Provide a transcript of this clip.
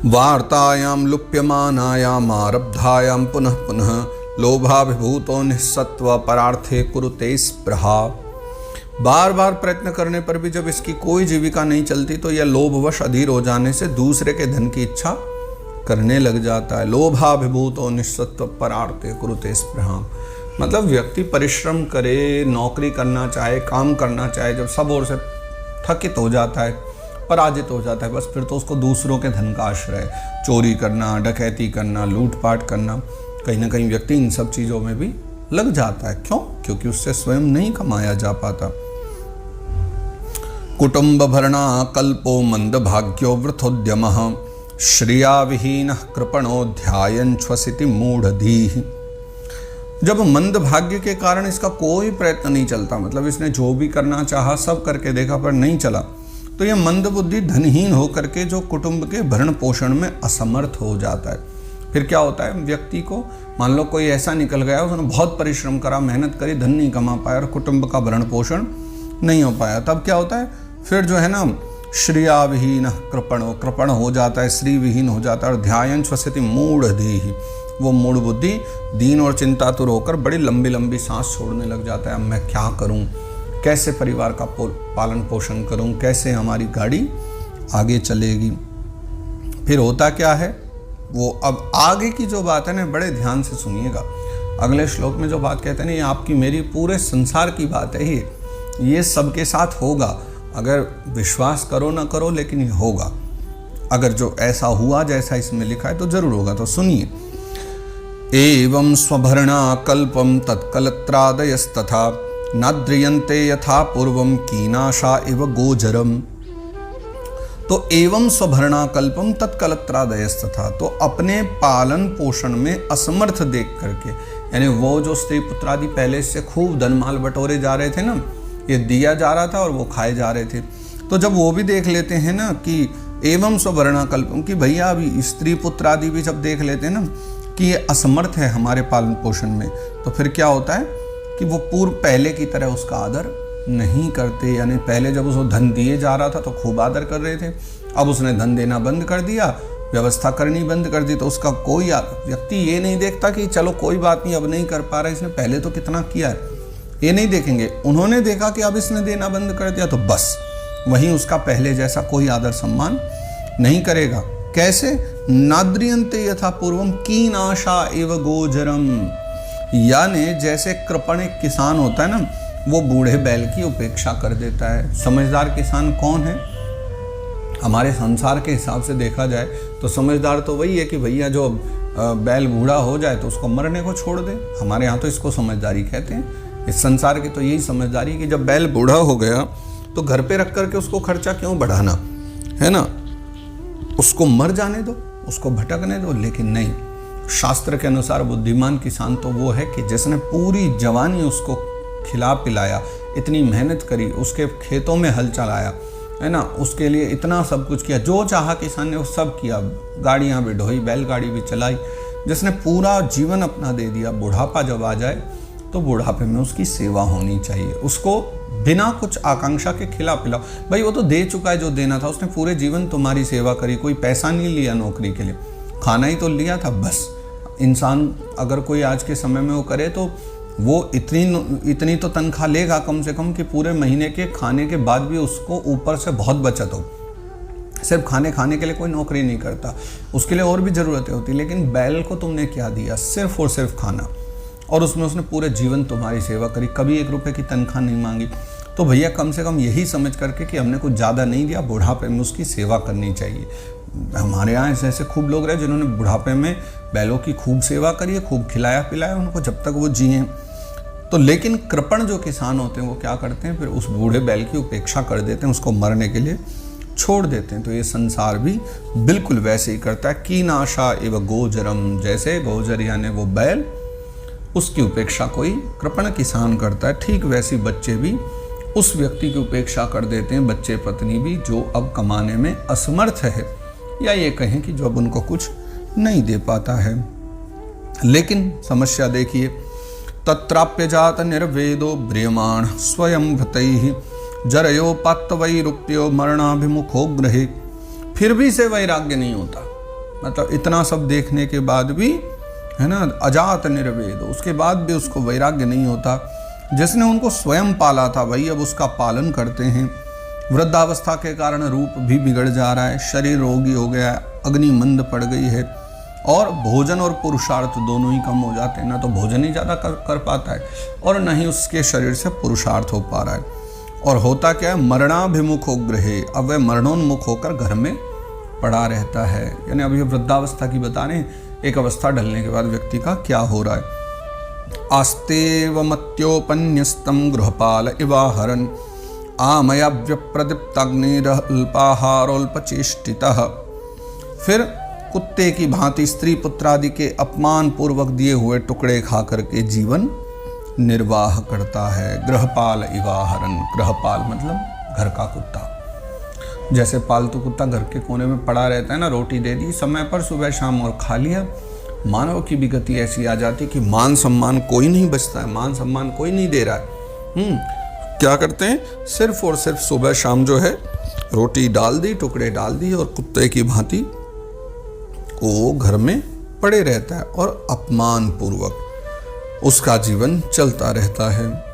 वार्तायां लुप्यमानायाम आरब्धायां पुनः पुनः लोभाभिभूतो निःसत्व परार्थे कुरुते स्पृहा। बार बार प्रयत्न करने पर भी जब इसकी कोई जीविका नहीं चलती तो यह लोभवश अधीर हो जाने से दूसरे के धन की इच्छा करने लग जाता है। लोभाभिभूतो निःसत्व परार्थे कुरुते स्पृहा, मतलब व्यक्ति परिश्रम करे, नौकरी करना चाहे, काम करना चाहे, जब सब ओर से थकित हो जाता है, पराजित हो जाता है, बस फिर तो उसको दूसरों के धन का आश्रय, चोरी करना, डकैती करना, लूटपाट करना, कहीं ना कहीं व्यक्ति इन सब चीज़ों में भी लग जाता है। क्यों? क्योंकि उससे स्वयं नहीं कमाया जा पाता। कुटुंब भरणा कल्पो मंद भाग्यो वृथोद्यमः श्रिया विहीन कृपणो ध्यायन् श्वसिति मूढ़धीः। जब मंद भाग्य के कारण इसका कोई प्रयत्न नहीं चलता, मतलब इसने जो भी करना चाहा सब करके देखा पर नहीं चला, तो यह मंद बुद्धि धनहीन होकर के जो कुटुंब के भरण पोषण में असमर्थ हो जाता है। फिर क्या होता है, व्यक्ति को मान लो कोई ऐसा निकल गया, उसने बहुत परिश्रम करा, मेहनत करी, धन नहीं कमा पाया और कुटुंब का भरण पोषण नहीं हो पाया, तब क्या होता है, फिर जो है ना श्रिया विहीन कृपण हो जाता है, श्री विहीन हो जाता है और ध्यायन् श्वसिति मूढ़धीः, वो मूढ़ बुद्धि दीन और चिंतातुर होकर बड़ी लंबी लंबी सांस छोड़ने लग जाता है। अब मैं क्या करूं, कैसे परिवार का पालन पोषण करूं, कैसे हमारी गाड़ी आगे चलेगी। फिर होता क्या है, वो अब आगे की जो बात है ना, बड़े ध्यान से सुनिएगा। अगले श्लोक में जो बात कहते हैं ना, ये आपकी मेरी पूरे संसार की बात है, ये सबके साथ होगा। अगर विश्वास करो ना करो, लेकिन ये होगा। अगर जो ऐसा हुआ जैसा इसमें लिखा है तो जरूर होगा। तो सुनिए, एवं स्वभरणा कल्पम तत्कलत्रादयस्तथा नाद्रियन्ते यथा पूर्वम कीनाशा इव गोचरम। तो एवं स्वभरणा कल्पम तत्कलत्रादयस्तथा, तो अपने पालन पोषण में असमर्थ देख करके, यानी वो जो स्त्री पुत्रादि पहले से खूब धनमाल बटोरे जा रहे थे ना, ये दिया जा रहा था और वो खाए जा रहे थे, तो जब वो भी देख लेते हैं ना कि एवं स्वभरणा कल्पम, कि भैया अभी स्त्री पुत्रादि भी जब देख लेते हैं ना कि ये असमर्थ है हमारे पालन पोषण में, तो फिर क्या होता है कि वो पूर्व पहले की तरह उसका आदर नहीं करते। यानी पहले जब उसको धन दिए जा रहा था तो खूब आदर कर रहे थे, अब उसने धन देना बंद कर दिया, व्यवस्था करनी बंद कर दी, तो उसका कोई व्यक्ति ये नहीं देखता कि चलो कोई बात नहीं, अब नहीं कर पा रहा, इसने पहले तो कितना किया है, ये नहीं देखेंगे। उन्होंने देखा कि अब इसने देना बंद कर दिया, तो बस वहीं उसका पहले जैसा कोई आदर सम्मान नहीं करेगा। कैसे? नाद्रियन्ते यथा पूर्वम कीनाशा एव गोचरम, यानी जैसे कृपण एक किसान होता है ना, वो बूढ़े बैल की उपेक्षा कर देता है। समझदार किसान कौन है? हमारे संसार के हिसाब से देखा जाए तो समझदार तो वही है कि भैया जो बैल बूढ़ा हो जाए तो उसको मरने को छोड़ दे। हमारे यहाँ तो इसको समझदारी कहते हैं। इस संसार की तो यही समझदारी कि जब बैल बूढ़ा हो गया तो घर पे रख करके उसको खर्चा क्यों बढ़ाना, है ना, उसको मर जाने दो, उसको भटकने दो। लेकिन नहीं, शास्त्र के अनुसार बुद्धिमान किसान तो वो है कि जिसने पूरी जवानी उसको खिला पिलाया, इतनी मेहनत करी, उसके खेतों में हल चलाया, है ना, उसके लिए इतना सब कुछ किया, जो चाहा किसान ने वो सब किया, गाड़ियाँ भी ढोई, बैलगाड़ी भी चलाई, जिसने पूरा जीवन अपना दे दिया। बुढ़ापा जब आ जाए तो बुढ़ापे में उसकी सेवा होनी चाहिए, उसको बिना कुछ आकांक्षा के खिला पिलाओ। भाई वो तो दे चुका है जो देना था, उसने पूरे जीवन तुम्हारी सेवा करी, कोई पैसा नहीं लिया नौकरी के लिए, खाना ही तो लिया था बस। इंसान अगर कोई आज के समय में वो करे तो वो इतनी तो तनख्वाह लेगा कम से कम कि पूरे महीने के खाने के बाद भी उसको ऊपर से बहुत बचत हो। सिर्फ खाने के लिए कोई नौकरी नहीं करता, उसके लिए और भी ज़रूरतें होती। लेकिन बैल को तुमने क्या दिया? सिर्फ और सिर्फ खाना, और उसमें उसने पूरे जीवन तुम्हारी सेवा करी, कभी 1 रुपये की तनख्वाह नहीं मांगी। तो भैया कम से कम यही समझ करके कि हमने कुछ ज़्यादा नहीं दिया, बुढ़ापे में उसकी सेवा करनी चाहिए। हमारे यहाँ ऐसे खूब लोग रहे जिन्होंने बुढ़ापे में बैलों की खूब सेवा करी है, खूब खिलाया पिलाया उनको जब तक वो जिए। तो लेकिन कृपण जो किसान होते हैं वो क्या करते हैं, फिर उस बूढ़े बैल की उपेक्षा कर देते हैं, उसको मरने के लिए छोड़ देते हैं। तो ये संसार भी बिल्कुल वैसे ही करता है। कीनाशा एवं गोचरम, जैसे गोचर यानी वो बैल, उसकी उपेक्षा कोई कृपण किसान करता है, ठीक वैसी बच्चे भी उस व्यक्ति की उपेक्षा कर देते हैं, बच्चे पत्नी भी, जो अब कमाने में असमर्थ है, या ये कहें कि जो अब उनको कुछ नहीं दे पाता है। लेकिन समस्या देखिए, तत्राप्य जात निर्वेदो ब्रियमाण स्वयं भृतैः जरयो पात्तवैरूप्यो मरणाभिमुखो ग्रहे। फिर भी से वैराग्य नहीं होता, मतलब इतना सब देखने के बाद भी, है ना, अजात निर्वेद, उसके बाद भी उसको वैराग्य नहीं होता। जिसने उनको स्वयं पाला था वही अब उसका पालन करते हैं। वृद्धावस्था के कारण रूप भी बिगड़ जा रहा है, शरीर रोगी हो गया है, अग्नि मंद पड़ गई है, और भोजन और पुरुषार्थ दोनों ही कम हो जाते हैं। ना तो भोजन ही ज़्यादा कर पाता है और न ही उसके शरीर से पुरुषार्थ हो पा रहा है। और होता क्या है, मरणाभिमुखो गृहे, अब वह मरणोन्मुख होकर घर में पड़ा रहता है। यानी अभी वृद्धावस्था की बता रहे हैं, एक अवस्था ढलने के बाद व्यक्ति का क्या हो रहा है। आस्तेव मत्योपन्यस्तम गृहपाल इवाहरन आमया व्यप्रदीप्ताग्निरल्पाहारोल्पचेष्टितः। फिर कुत्ते की भांति स्त्री पुत्रादि के अपमान पूर्वक दिए हुए टुकड़े खा करके जीवन निर्वाह करता है। गृहपाल इवाहरन, गृहपाल मतलब घर का कुत्ता। जैसे पालतू कुत्ता घर के कोने में पड़ा रहता है ना, रोटी दे दी समय पर सुबह शाम और खा लिया। मानव की भी गति ऐसी आ जाती कि मान सम्मान कोई नहीं बचता है, मान सम्मान कोई नहीं दे रहा है। क्या करते हैं, सिर्फ और सिर्फ सुबह शाम जो है रोटी डाल दी, टुकड़े डाल दिए, और कुत्ते की भांति वो घर में पड़े रहता है और अपमान पूर्वक उसका जीवन चलता रहता है।